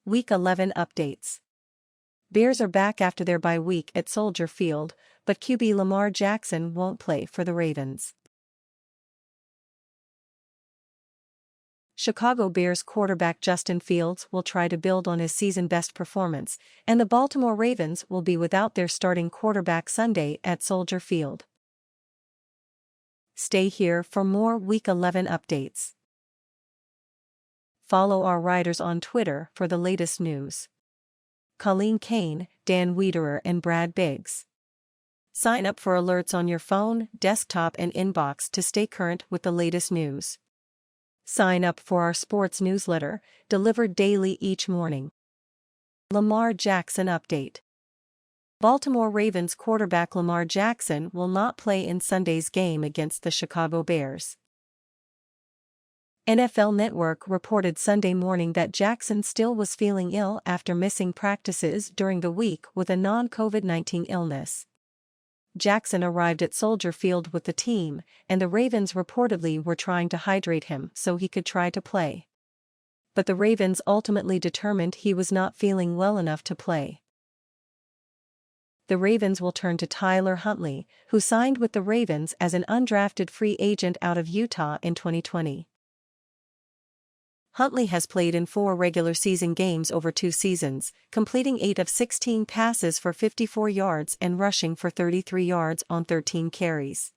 Week 11 updates. Bears are back after their bye week at Soldier Field, but QB Lamar Jackson won't play for the Ravens. Chicago Bears quarterback Justin Fields will try to build on his season-best performance, and the Baltimore Ravens will be without their starting quarterback Sunday at Soldier Field. Stay here for more Week 11 updates. Follow our writers on Twitter for the latest news. Colleen Kane, Dan Wiederer and Brad Biggs. Sign up for alerts on your phone, desktop and inbox to stay current with the latest news. Sign up for our sports newsletter, delivered daily each morning. Lamar Jackson update. Baltimore Ravens quarterback Lamar Jackson will not play in Sunday's game against the Chicago Bears. NFL Network reported Sunday morning that Jackson still was feeling ill after missing practices during the week with a non-COVID-19 illness. Jackson arrived at Soldier Field with the team, and the Ravens reportedly were trying to hydrate him so he could try to play. But the Ravens ultimately determined he was not feeling well enough to play. The Ravens will turn to Tyler Huntley, who signed with the Ravens as an undrafted free agent out of Utah in 2020. Huntley has played in 4 regular season games over 2 seasons, completing 8 of 16 passes for 54 yards and rushing for 33 yards on 13 carries.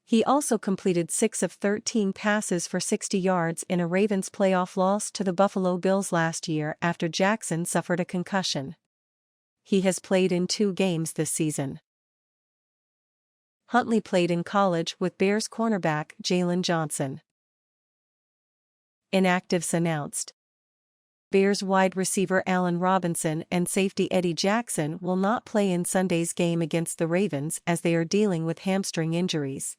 He also completed 6 of 13 passes for 60 yards in a Ravens playoff loss to the Buffalo Bills last year after Jackson suffered a concussion. He has played in 2 games this season. Huntley played in college with Bears cornerback Jalen Johnson. Inactives announced. Bears wide receiver Allen Robinson and safety Eddie Jackson will not play in Sunday's game against the Ravens as they are dealing with hamstring injuries.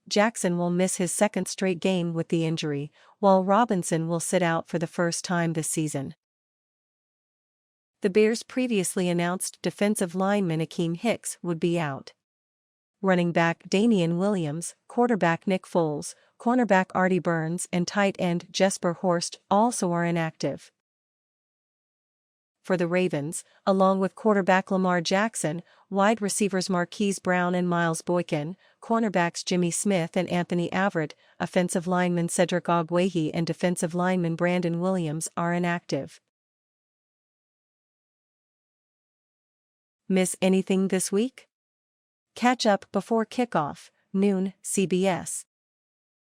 Jackson will miss his 2nd straight game with the injury, while Robinson will sit out for the first time this season. The Bears previously announced defensive lineman Akeem Hicks would be out. Running back Damian Williams, quarterback Nick Foles, cornerback Artie Burns and tight end Jesper Horst also are inactive. For the Ravens, along with quarterback Lamar Jackson, wide receivers Marquise Brown and Miles Boykin, cornerbacks Jimmy Smith and Anthony Averett, offensive lineman Cedric Ogbuehi and defensive lineman Brandon Williams are inactive. Miss anything this week? Catch up before kickoff, noon, CBS.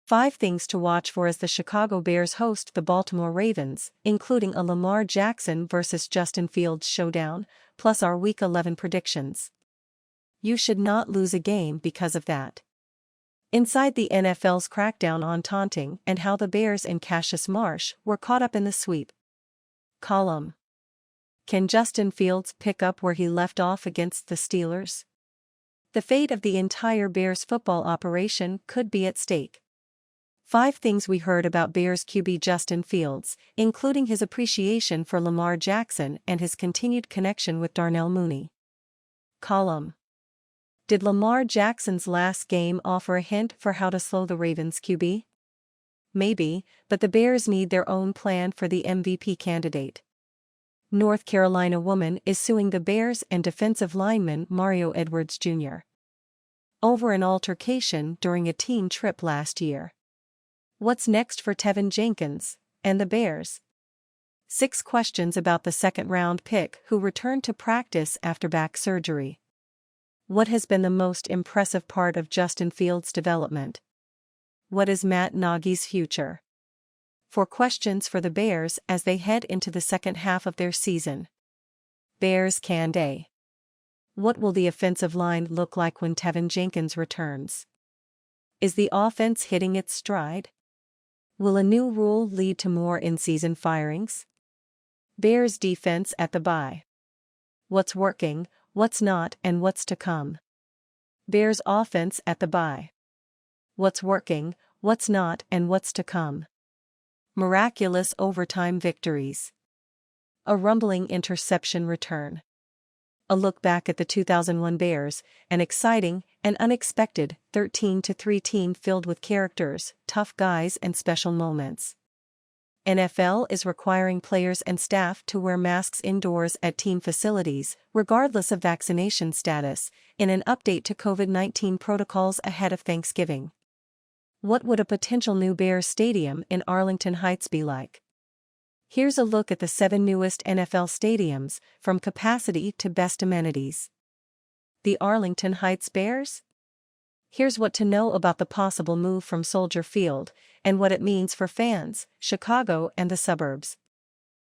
5 things to watch for as the Chicago Bears host the Baltimore Ravens, including a Lamar Jackson vs. Justin Fields showdown, plus our Week 11 predictions. You should not lose a game because of that. Inside the NFL's crackdown on taunting and how the Bears and Cassius Marsh were caught up in the sweep. Column. Can Justin Fields pick up where he left off against the Steelers? The fate of the entire Bears football operation could be at stake. 5 things we heard about Bears QB Justin Fields, including his appreciation for Lamar Jackson and his continued connection with Darnell Mooney. Column. Did Lamar Jackson's last game offer a hint for how to slow the Ravens QB? Maybe, but the Bears need their own plan for the MVP candidate. North Carolina woman is suing the Bears and defensive lineman Mario Edwards Jr. over an altercation during a team trip last year. What's next for Tevin Jenkins and the Bears? 6 questions about the 2nd-round pick who returned to practice after back surgery. What has been the most impressive part of Justin Fields' development? What is Matt Nagy's future? 4 questions for the Bears as they head into the second half of their season. Bears can day. What will the offensive line look like when Tevin Jenkins returns? Is the offense hitting its stride? Will a new rule lead to more in-season firings? Bears defense at the bye. What's working, what's not, and what's to come? Bears offense at the bye. What's working, what's not, and what's to come? Miraculous overtime victories. A rumbling interception return. A look back at the 2001 Bears, an exciting and unexpected 13-3 team filled with characters, tough guys and special moments. NFL is requiring players and staff to wear masks indoors at team facilities, regardless of vaccination status, in an update to COVID-19 protocols ahead of Thanksgiving. What would a potential new Bears stadium in Arlington Heights be like? Here's a look at the 7 newest NFL stadiums, from capacity to best amenities. The Arlington Heights Bears? Here's what to know about the possible move from Soldier Field, and what it means for fans, Chicago and the suburbs.